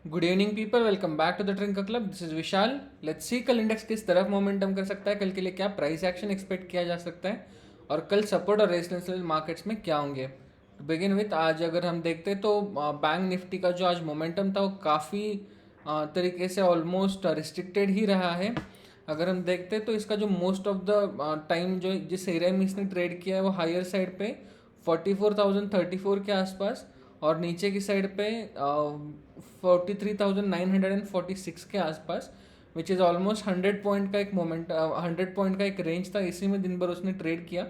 Good evening people, welcome back to the Trinkerr club. This is Vishal. Let's see कल index किस तरफ momentum कर सकता है, कल के लिए क्या प्राइस एक्शन एक्सपेक्ट किया जा सकता है और कल सपोर्ट और रेजिस्टेंस मार्केट्स में क्या होंगे। टू बिगिन विथ, आज अगर हम देखते तो बैंक निफ्टी का जो आज मोमेंटम था वो काफ़ी तरीके से ऑलमोस्ट रिस्ट्रिक्टेड ही रहा है। अगर हम देखते तो इसका जो मोस्ट ऑफ द टाइम जो जिस एरिया में इसने ट्रेड किया है वो हायर साइड पे 44,034 के आसपास और नीचे की साइड पे 43,946 के आसपास, विच इज़ ऑलमोस्ट 100 पॉइंट का एक मोमेंट, 100 पॉइंट का एक रेंज था। इसी में दिन भर उसने ट्रेड किया।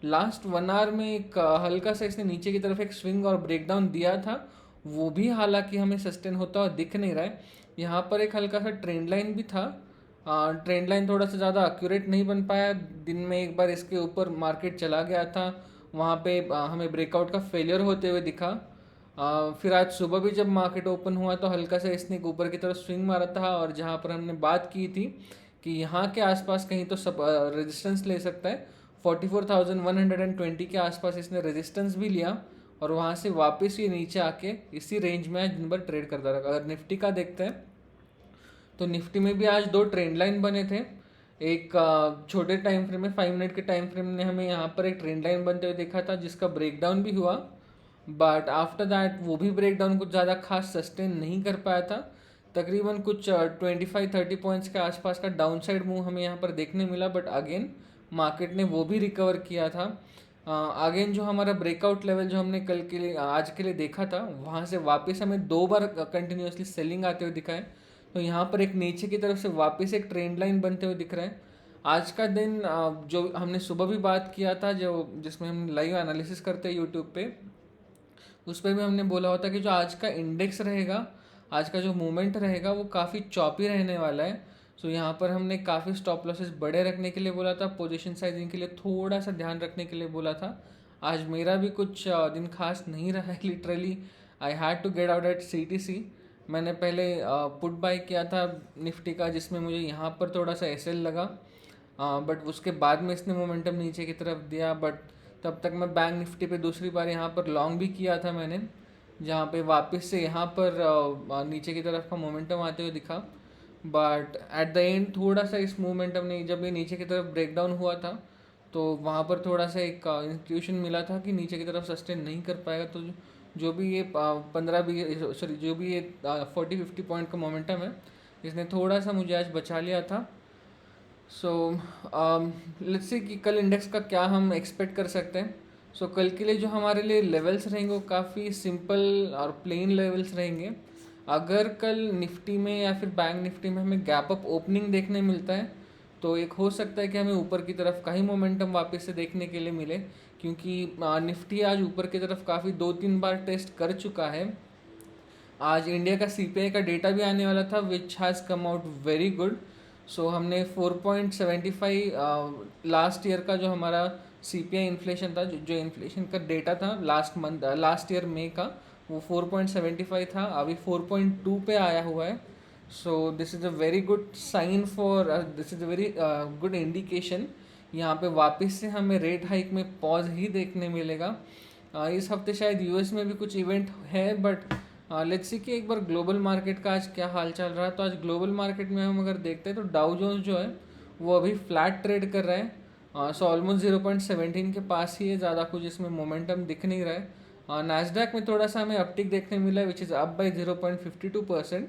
लास्ट 1 आवर में एक हल्का सा इसने नीचे की तरफ एक स्विंग और ब्रेकडाउन दिया था, वो भी हालांकि हमें सस्टेन होता हुआ दिख नहीं रहा है। यहाँ पर एक हल्का सा ट्रेंड लाइन भी था। ट्रेंड लाइन थोड़ा सा ज़्यादा एक्यूरेट नहीं बन पाया। दिन में एक बार इसके ऊपर मार्केट चला गया था, वहाँ पे हमें ब्रेकआउट का फेलियर होते हुए दिखा। फिर आज सुबह भी जब मार्केट ओपन हुआ तो हल्का सा इसने ऊपर की तरफ स्विंग मारा था, और जहाँ पर हमने बात की थी कि यहाँ के आसपास कहीं तो सब रेजिस्टेंस ले सकता है। 44,120 के आसपास इसने रेजिस्टेंस भी लिया और वहाँ से वापस ये नीचे आके इसी रेंज में आज दिन भर ट्रेड करता रहा। अगर निफ्टी का देखते हैं तो निफ्टी में भी आज दो ट्रेंड लाइन बने थे। एक छोटे टाइम फ्रेम में 5 मिनट के टाइम फ्रेम ने हमें यहाँ पर एक ट्रेंड लाइन बनते हुए देखा था, जिसका ब्रेकडाउन भी हुआ, बट आफ्टर दैट वो भी ब्रेकडाउन कुछ ज़्यादा खास सस्टेन नहीं कर पाया था। तकरीबन कुछ 25-30 पॉइंट्स के आसपास का डाउन साइड मूव हमें यहाँ पर देखने मिला, बट अगेन मार्केट ने वो भी रिकवर किया था। अगेन जो हमारा ब्रेकआउट लेवल जो हमने कल के लिए आज के लिए देखा था, वहाँ से वापस हमें 2 बार कंटिन्यूसली सेलिंग आते हुए दिखा है। तो यहाँ पर एक नीचे की तरफ से वापस एक ट्रेंड लाइन बनते हुए दिख रहा है। आज का दिन जो हमने सुबह भी बात किया था, जो जिसमें हम लाइव एनालिसिस करते हैं यूट्यूब पे, उस पर भी हमने बोला होता कि जो आज का इंडेक्स रहेगा, आज का जो मूवमेंट रहेगा वो काफ़ी चॉपी रहने वाला है। सो यहाँ पर हमने काफ़ी स्टॉप लॉसेस बड़े रखने के लिए बोला था, पोजीशन साइजिंग के लिए थोड़ा सा ध्यान रखने के लिए बोला था। आज मेरा भी कुछ दिन खास नहीं रहा है। Literally I had to get out at CTC। मैंने पहले पुट बाय किया था निफ्टी का, जिसमें मुझे यहाँ पर थोड़ा सा SL लगा, बट उसके बाद में इसने मोमेंटम नीचे की तरफ दिया। बट तब तक मैं बैंक निफ्टी पे दूसरी बार यहाँ पर लॉन्ग भी किया था मैंने, जहाँ पे वापस से यहाँ पर नीचे की तरफ का मोमेंटम आते हुए दिखा। बट एट द एंड थोड़ा सा इस मोमेंटम ने, जब ये नीचे की तरफ ब्रेकडाउन हुआ था, तो वहाँ पर थोड़ा सा एक इंट्यूशन मिला था कि नीचे की तरफ सस्टेन नहीं कर पाएगा। तो जो भी ये 15-20 सॉरी जो भी ये 40-50 पॉइंट का मोमेंटम है, इसने थोड़ा सा मुझे आज बचा लिया था। सो लेट्स सी कि कल इंडेक्स का क्या हम एक्सपेक्ट कर सकते हैं। सो कल के लिए जो हमारे लिए लेवल्स रहेंगे वो काफ़ी सिंपल और प्लेन लेवल्स रहेंगे। अगर कल निफ्टी में या फिर बैंक निफ्टी में हमें गैप अप ओपनिंग देखने मिलता है, तो एक हो सकता है कि हमें ऊपर की तरफ का ही मोमेंटम वापस से देखने के लिए मिले, क्योंकि निफ्टी आज ऊपर की तरफ काफ़ी 2-3 बार टेस्ट कर चुका है। आज इंडिया का CPI का डेटा भी आने वाला था, which has come out very good. So हमने 4.75 लास्ट ईयर का जो हमारा CPI इन्फ्लेशन था, जो इन्फ्लेशन का डेटा था लास्ट ईयर मई का, वो 4.75 था, अभी 4.2 पे आया हुआ है। So this is a very good sign for, this is a very good indication. यहाँ पे वापस से हमें रेट हाइक में पॉज ही देखने मिलेगा। इस हफ्ते शायद US में भी कुछ इवेंट है, बट लेट्स सी कि एक बार ग्लोबल मार्केट का आज क्या हाल चल रहा है। तो आज ग्लोबल मार्केट में हम अगर देखते हैं तो डाउ जोन्स जो है वो अभी फ्लैट ट्रेड कर रहा है। सो ऑलमोस्ट 0.17 के पास ही है, ज़्यादा कुछ इसमें मोमेंटम दिख नहीं रहा है। नैस्डैक में थोड़ा सा हमें अपटिक देखने मिला है, विच इज़ अप बाई 0.52%।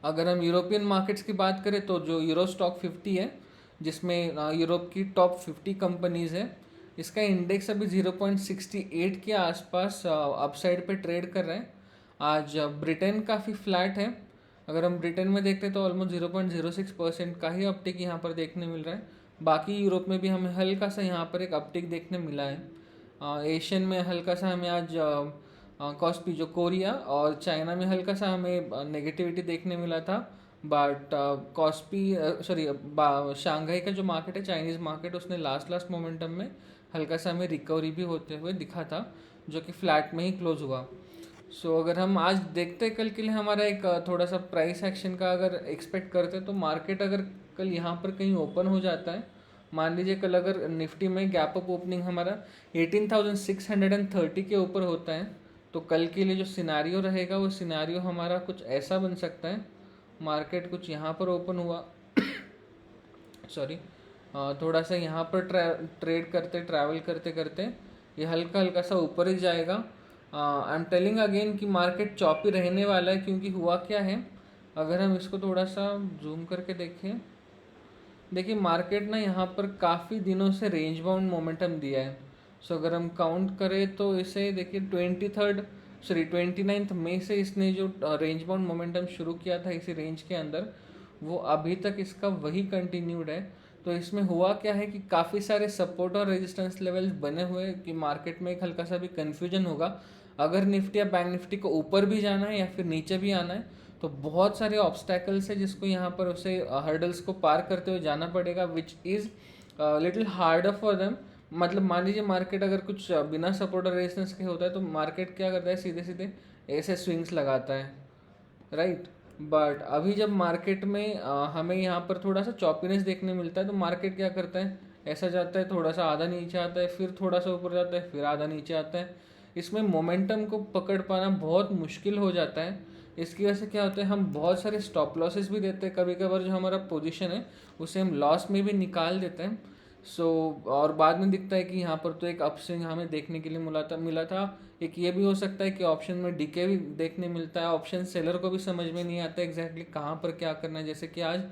अगर हम यूरोपियन मार्केट्स की बात करें तो जो यूरो स्टॉक 50 है, जिसमें यूरोप की टॉप 50 कंपनीज़ है, इसका इंडेक्स अभी 0.68 के आसपास अपसाइड पे ट्रेड कर रहा है। आज ब्रिटेन काफ़ी फ्लैट है। अगर हम ब्रिटेन में देखते हैं तो ऑलमोस्ट 0.06% का ही अपटिक यहाँ पर देखने मिल रहा है। बाकी यूरोप में भी हमें हल्का सा यहाँ पर एक अपटिक देखने मिला है। एशियन में हल्का सा हमें आज कॉस्पी जो कोरिया और चाइना में हल्का सा हमें नेगेटिविटी देखने मिला था। बट कॉस्पी सॉरी शांघाई का जो मार्केट है, चाइनीज़ मार्केट, उसने लास्ट मोमेंटम में हल्का सा हमें रिकवरी भी होते हुए दिखा था, जो कि फ्लैट में ही क्लोज हुआ। सो अगर हम आज देखते हैं कल के लिए हमारा एक थोड़ा सा प्राइस एक्शन का अगर एक्सपेक्ट करते हैं, तो मार्केट अगर कल यहाँ पर कहीं ओपन हो जाता है, मान लीजिए कल अगर निफ्टी में गैप अप ओपनिंग हमारा 18,630 के ऊपर होता है, तो कल के लिए जो सिनारियो रहेगा वो सिनारियो हमारा कुछ ऐसा बन सकता है, मार्केट कुछ यहाँ पर ओपन हुआ सॉरी थोड़ा सा यहाँ पर ट्रेड करते ट्रैवल करते करते ये हल्का हल्का सा ऊपर ही जाएगा। आई एम टेलिंग अगेन कि मार्केट चॉपी रहने वाला है, क्योंकि हुआ क्या है, अगर हम इसको थोड़ा सा जूम करके देखें, देखिए मार्केट ना यहाँ पर काफ़ी दिनों से रेंज बाउंड मोमेंटम दिया है। सो अगर हम काउंट करें तो इसे देखिए 29 मई से इसने जो रेंज बाउंड मोमेंटम शुरू किया था इसी रेंज के अंदर, वो अभी तक इसका वही कंटिन्यूड है। तो इसमें हुआ क्या है कि काफ़ी सारे सपोर्ट और रेजिस्टेंस लेवल्स बने हुए हैं कि मार्केट में एक हल्का सा भी कन्फ्यूजन होगा, अगर निफ्टी या बैंक निफ्टी को ऊपर भी जाना है या फिर नीचे भी आना है, तो बहुत सारे ऑब्स्टैकल्स है जिसको यहाँ पर उसे हर्डल्स को पार करते हुए जाना पड़ेगा, which is little harder for them. मतलब मान लीजिए मार्केट अगर कुछ बिना सपोर्ट और रेजिस्टेंस के होता है तो मार्केट क्या करता है, सीधे सीधे ऐसे स्विंग्स लगाता है, राइट। बट अभी जब मार्केट में हमें यहाँ पर थोड़ा सा चॉपीनेस देखने मिलता है, तो मार्केट क्या करता है, ऐसा जाता है, थोड़ा सा आधा नीचे आता है, फिर थोड़ा सा ऊपर जाता है, फिर आधा नीचे आता है। इसमें मोमेंटम को पकड़ पाना बहुत मुश्किल हो जाता है। इसकी वजह से क्या होता है, हम बहुत सारे स्टॉप लॉसेस भी देते हैं, कभी कभार जो हमारा पोजीशन है उसे हम लॉस में भी निकाल देते हैं। और बाद में दिखता है कि यहाँ पर तो एक अपस्विंग हमें देखने के लिए मिला था। एक ये भी हो सकता है कि ऑप्शन में डीके भी देखने मिलता है, ऑप्शन सेलर को भी समझ में नहीं आता एग्जैक्टली कहाँ पर क्या करना है। जैसे कि आज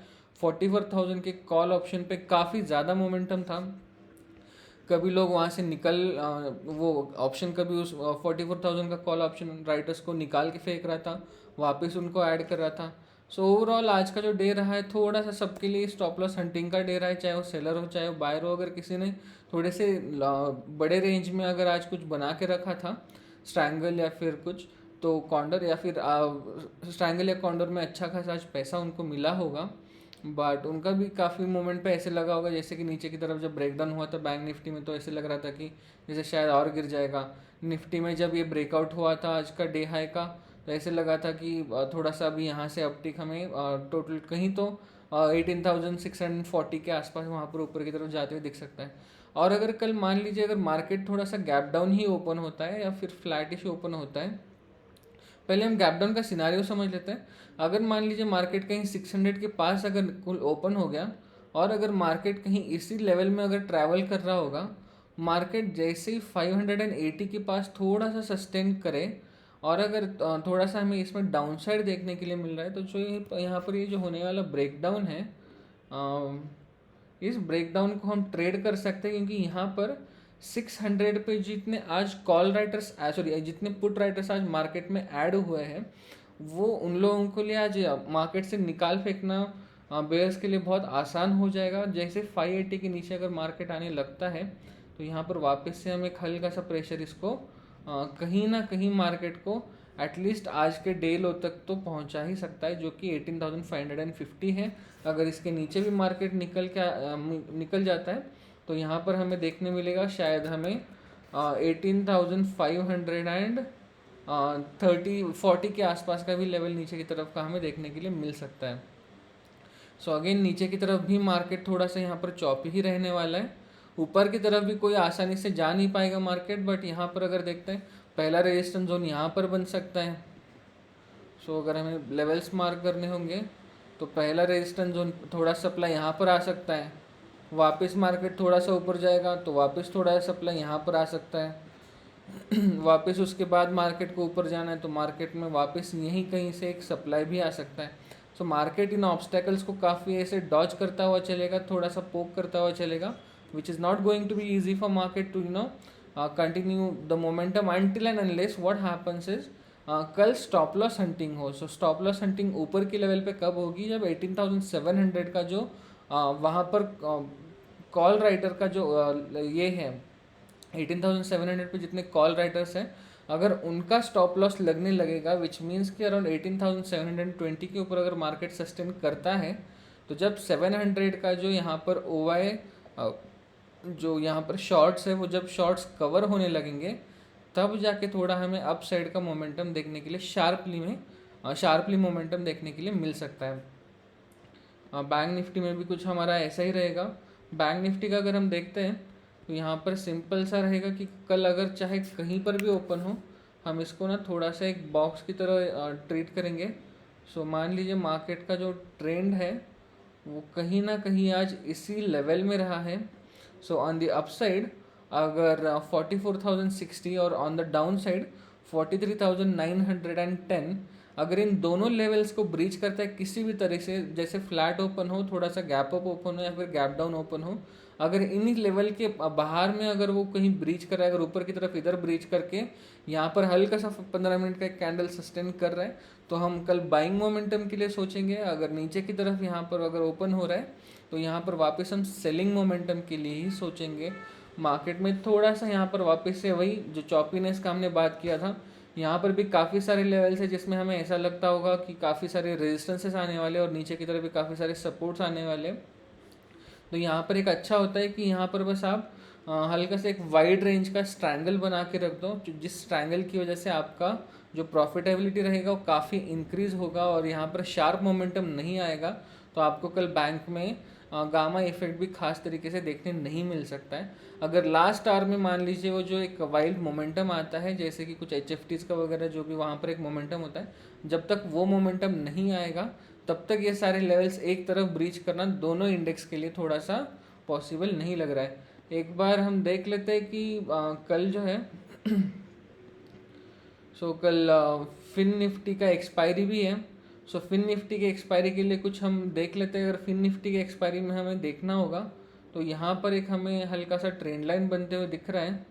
44,000 के कॉल ऑप्शन पे काफ़ी ज़्यादा मोमेंटम था, कभी लोग वहाँ से वो ऑप्शन कभी उस 44,000 का कॉल ऑप्शन राइटर्स को निकाल के फेंक रहा था, वापस उनको ऐड कर रहा था। सो ओवरऑल आज का जो डे रहा है थोड़ा सा सबके लिए स्टॉप लॉस हंटिंग का डे रहा है, चाहे वो सेलर हो चाहे वो बायर हो। अगर किसी ने थोड़े से बड़े रेंज में अगर आज कुछ बना के रखा था स्ट्रैंगल या फिर कुछ, तो कॉन्डर या फिर स्ट्रैंगल या कॉन्डर में अच्छा खासा आज पैसा उनको मिला होगा। बट उनका भी काफ़ी मोमेंट पे ऐसे लगा होगा, जैसे कि नीचे की तरफ जब ब्रेकडाउन हुआ था बैंक निफ्टी में तो ऐसे लग रहा था कि जैसे शायद और गिर जाएगा। निफ्टी में जब ये ब्रेकआउट हुआ था आज का डे हाई का, तो ऐसे लगा था कि थोड़ा सा अभी यहाँ से अपटिक हमें टोटल कहीं तो 18,640 के आसपास वहाँ पर ऊपर की तरफ जाते हुए दिख सकता है। और अगर कल मान लीजिए अगर मार्केट थोड़ा सा गैप डाउन ही ओपन होता है या फिर फ्लैटिश ओपन होता है, पहले हम गैप डाउन का सिनारियो समझ लेते हैं। अगर मान लीजिए मार्केट कहीं 600 के पास अगर कुल ओपन हो गया और अगर मार्केट कहीं इसी लेवल में अगर ट्रैवल कर रहा होगा, मार्केट जैसे ही 580 के पास थोड़ा सा सस्टेन करे और अगर थोड़ा सा हमें इसमें डाउनसाइड देखने के लिए मिल रहा है, तो जो यहाँ पर ये जो होने वाला ब्रेकडाउन है, इस ब्रेकडाउन को हम ट्रेड कर सकते हैं, क्योंकि यहाँ पर 600 पे जितने आज कॉल राइटर्स सॉरी जितने पुट राइटर्स आज मार्केट में ऐड हुए हैं, वो उन लोगों के लिए आज मार्केट से निकाल फेंकना बेयर्स के लिए बहुत आसान हो जाएगा। जैसे 580 के नीचे अगर मार्केट आने लगता है तो यहाँ पर वापस से हम एक हल्का सा प्रेशर इसको कहीं ना कहीं मार्केट को एटलीस्ट आज के डे लो तक तो पहुंचा ही सकता है, जो कि 18,550 है। अगर इसके नीचे भी मार्केट निकल जाता है तो यहाँ पर हमें देखने मिलेगा शायद हमें 18,540 के आसपास का भी लेवल नीचे की तरफ का हमें देखने के लिए मिल सकता है। सो अगेन नीचे की तरफ भी मार्केट थोड़ा सा यहाँ पर चौपी ही रहने वाला है, ऊपर की तरफ भी कोई आसानी से जा नहीं पाएगा मार्केट। बट यहाँ पर अगर देखते हैं पहला रेजिस्टेंस जोन यहाँ पर बन सकता है। सो अगर हमें लेवल्स मार्क करने होंगे तो पहला रेजिस्टेंस जोन थोड़ा सप्लाई यहाँ पर आ सकता है, वापस मार्केट थोड़ा सा ऊपर जाएगा तो वापस थोड़ा सा सप्लाई यहाँ पर आ सकता है वापस उसके बाद मार्केट को ऊपर जाना है तो मार्केट में वापस यहीं कहीं से एक सप्लाई भी आ सकता है। सो मार्केट इन ऑब्स्टेकल्स को काफ़ी ऐसे डॉज करता हुआ चलेगा, थोड़ा सा पोक करता हुआ चलेगा, which is not going to be easy for market to continue the momentum until and unless what happens is कल स्टॉप लॉस हंटिंग हो। सो स्टॉप लॉस हंटिंग ऊपर की लेवल पे कब होगी, जब 18,700 का जो वहाँ पर कॉल राइटर का जो ये है 18,700 पे जितने कॉल राइटर्स हैं, अगर उनका स्टॉप लॉस लगने लगेगा, विच मीन्स कि अराउंड 18,720 के ऊपर अगर मार्केट सस्टेन करता है, तो जब 700 का जो यहाँ पर OI जो यहाँ पर शॉर्ट्स है वो जब शॉर्ट्स कवर होने लगेंगे, तब जाके थोड़ा हमें अप साइड का मोमेंटम देखने के लिए शार्पली मोमेंटम देखने के लिए मिल सकता है। बैंक निफ्टी में भी कुछ हमारा ऐसा ही रहेगा। बैंक निफ्टी का अगर हम देखते हैं तो यहाँ पर सिंपल सा रहेगा कि कल अगर चाहे कहीं पर भी ओपन हो, हम इसको ना थोड़ा सा एक बॉक्स की तरह ट्रीट करेंगे। सो मान लीजिए मार्केट का जो ट्रेंड है वो कहीं ना कहीं आज इसी लेवल में रहा है। सो ऑन द अपसाइड अगर 44,060 और ऑन द डाउन साइड 43,910, अगर इन दोनों लेवल्स को ब्रीच करता है किसी भी तरह से, जैसे फ्लैट ओपन हो, थोड़ा सा गैप अप ओपन हो या फिर गैप डाउन ओपन हो, अगर इन लेवल के बाहर में अगर वो कहीं ब्रीच कर रहा है, अगर ऊपर की तरफ इधर ब्रीच करके यहाँ पर हल्का सा 15 मिनट का एक कैंडल सस्टेन कर रहा है, तो हम कल बाइंग मोमेंटम के लिए सोचेंगे। अगर नीचे की तरफ यहाँ पर अगर ओपन हो रहा है तो यहाँ पर वापस हम सेलिंग मोमेंटम के लिए ही सोचेंगे। मार्केट में थोड़ा सा यहाँ पर वापस से वही जो चॉपीनेस का हमने बात किया था, यहाँ पर भी काफ़ी सारे लेवल्स है जिसमें हमें ऐसा लगता होगा कि काफ़ी सारे रेजिस्टेंसेस आने वाले और नीचे की तरफ भी काफ़ी सारे सपोर्ट्स आने वाले। तो यहाँ पर एक अच्छा होता है कि यहाँ पर बस आप हल्का से एक वाइड रेंज का स्ट्रैंगल बना के रख दो, जिस स्ट्रैंगल की वजह से आपका जो प्रॉफिटेबिलिटी रहेगा वो काफ़ी इंक्रीज़ होगा और यहाँ पर शार्प मोमेंटम नहीं आएगा। तो आपको कल बैंक में गामा इफेक्ट भी खास तरीके से देखने नहीं मिल सकता है। अगर लास्ट आवर में मान लीजिए वो जो एक वाइल्ड मोमेंटम आता है, जैसे कि कुछ HFTs का वगैरह जो भी वहाँ पर एक मोमेंटम होता है, जब तक वो मोमेंटम नहीं आएगा तब तक ये सारे लेवल्स एक तरफ ब्रीच करना दोनों इंडेक्स के लिए थोड़ा सा पॉसिबल नहीं लग रहा है। एक बार हम देख लेते हैं कि कल जो है सो कल फिन निफ्टी का एक्सपायरी भी है। सो फिन निफ्टी के एक्सपायरी के लिए कुछ हम देख लेते हैं। अगर फिन निफ्टी के एक्सपायरी में हमें देखना होगा तो यहाँ पर एक हमें हल्का सा ट्रेंड लाइन बनते हुए दिख रहा है।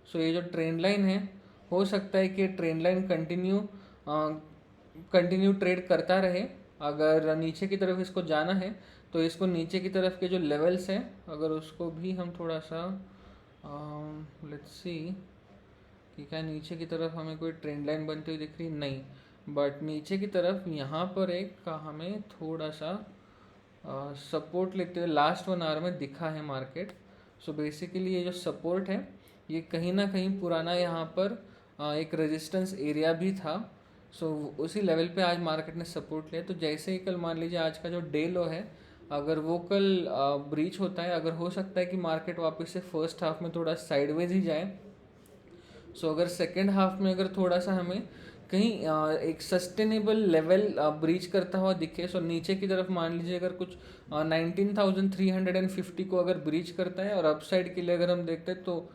सो ये जो ट्रेंड लाइन है, हो सकता है कि ट्रेंड लाइन कंटिन्यू ट्रेड करता रहे। अगर नीचे की तरफ इसको जाना है तो इसको नीचे की तरफ के जो लेवल्स हैं, अगर उसको भी हम थोड़ा सा लेट्स सी कि क्या नीचे की तरफ हमें कोई ट्रेंड लाइन बनती हुई दिख रही नहीं, बट नीचे की तरफ यहाँ पर एक का हमें थोड़ा सा सपोर्ट लेते हुए लास्ट 1 आवर में दिखा है मार्केट। सो बेसिकली ये जो सपोर्ट है ये कहीं ना कहीं पुराना यहाँ पर एक रेजिस्टेंस एरिया भी था। सो उसी लेवल पे आज मार्केट ने सपोर्ट लिया। तो जैसे ही कल मान लीजिए आज का जो डे लो है, अगर वो कल ब्रीच होता है, अगर हो सकता है कि मार्केट वापस से फर्स्ट हाफ में थोड़ा साइडवेज ही जाए। सो अगर सेकेंड हाफ में अगर थोड़ा सा हमें कहीं एक सस्टेनेबल लेवल ब्रीच करता हुआ दिखे, सो नीचे की तरफ मान लीजिए अगर कुछ 19,350 को अगर ब्रीच करता है और अपसाइड के लिए अगर हम देखते हैं तो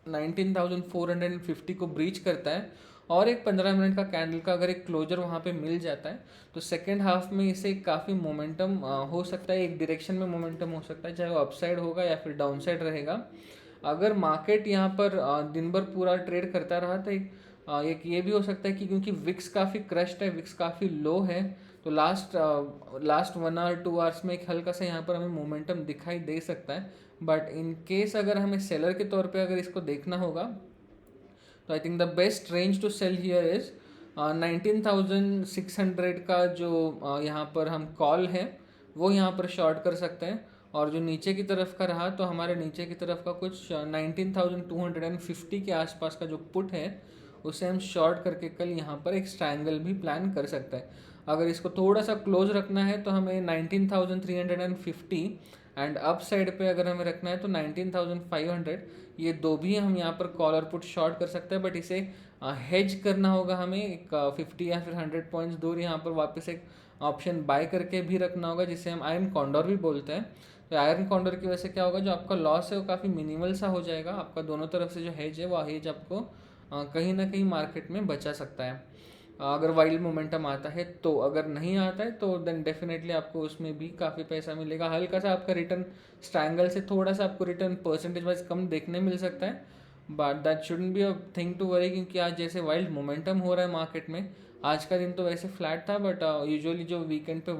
19,450 को ब्रीच करता है और एक 15 मिनट का कैंडल का अगर एक क्लोजर वहाँ पे मिल जाता है तो सेकेंड हाफ में इसे काफ़ी मोमेंटम हो सकता है, एक डायरेक्शन में मोमेंटम हो सकता है, चाहे वो अपसाइड होगा या फिर डाउन साइड रहेगा। अगर मार्केट यहाँ पर दिन भर पूरा ट्रेड करता रहा तो एक ये भी हो सकता है कि क्योंकि विक्स काफ़ी क्रश्ड है, विक्स काफ़ी लो है, तो लास्ट 1 आवर 2 आवर्स में एक हल्का सा यहाँ पर हमें मोमेंटम दिखाई दे सकता है। बट इन केस अगर हमें सेलर के तौर पे अगर इसको देखना होगा तो I think the best range to sell here is 19,600 का जो यहाँ पर हम कॉल है वो यहाँ पर शॉर्ट कर सकते हैं। और जो नीचे की तरफ का रहा तो हमारे नीचे की तरफ का कुछ 19,250 के आसपास का जो पुट है उसे हम शॉर्ट करके कल यहाँ पर एक स्ट्रैंगल भी प्लान कर सकते हैं। अगर इसको थोड़ा सा क्लोज रखना है तो हमें 19,350 एंड अप साइड पे अगर हमें रखना है तो 19,500, ये दो भी हम यहाँ पर कॉल और पुट शॉर्ट कर सकते हैं। बट इसे हेज करना होगा हमें एक 50 या फिर 100 पॉइंट्स दूर यहाँ पर वापस एक ऑप्शन बाय करके भी रखना होगा, जिसे हम आयरन कॉन्डोर भी बोलते हैं। तो आयरन कॉन्डोर की वजह से क्या होगा, जो आपका लॉस है वो काफ़ी मिनिमल सा हो जाएगा। आपका दोनों तरफ से जो हेज है वो हेज आपको कहीं ना कहीं मार्केट में बचा सकता है अगर वाइल्ड मोमेंटम आता है तो। अगर नहीं आता है तो देन डेफिनेटली आपको उसमें भी काफ़ी पैसा मिलेगा। हल्का सा आपका रिटर्न स्ट्रैंगल से थोड़ा सा आपको रिटर्न परसेंटेज वाइज कम देखने मिल सकता है, but that shouldn't be a thing to worry, क्योंकि आज जैसे वाइल्ड मोमेंटम हो रहा है मार्केट में, आज का दिन तो वैसे फ्लैट था, बट यूजुअली जो वीकेंड पे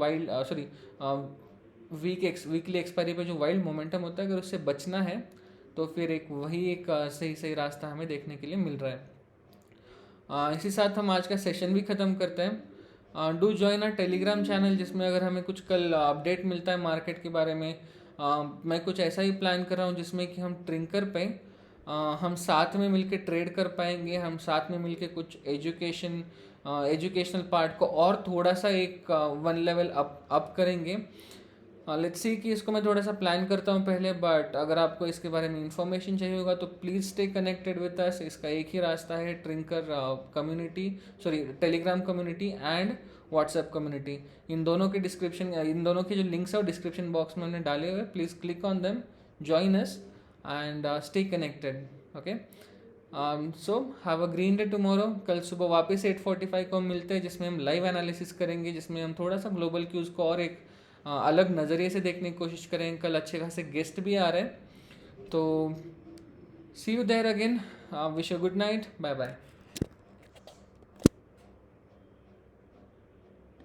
वीकली एक्सपायरी पे जो वाइल्ड मोमेंटम होता है, अगर उससे बचना है तो फिर एक सही रास्ता हमें देखने के लिए मिल रहा है। इसी साथ हम आज का सेशन भी ख़त्म करते हैं। Do join our Telegram channel, जिसमें अगर हमें कुछ कल अपडेट मिलता है मार्केट के बारे में। मैं कुछ ऐसा ही प्लान कर रहा हूँ जिसमें कि हम ट्रिंकर पे हम साथ में मिलके ट्रेड कर पाएंगे, हम साथ में मिलके कुछ एजुकेशनल पार्ट को और थोड़ा सा एक 1 लेवल अप करेंगे। लेट्स सी कि इसको मैं थोड़ा सा प्लान करता हूँ पहले, बट अगर आपको इसके बारे में इंफॉर्मेशन चाहिए होगा तो please stay connected with us. इसका एक ही रास्ता है, Trinkerr community, sorry Telegram community and WhatsApp community. इन दोनों के जो लिंक्स है वो डिस्क्रिप्शन बॉक्स में हमने डाले हुए, please click on them, join us and stay connected. Okay, so have a green day tomorrow. कल सुबह वापस 8:45 को हम मिलते हैं, जिसमें हम लाइव एनालिसिस करेंगे, जिसमें हम थोड़ा सा ग्लोबल क्यूज़ को और एक अलग नज़रिए से देखने की कोशिश करेंगे। कल अच्छे खासे गेस्ट भी आ रहे हैं, तो see you there again. Wish you good night, bye bye.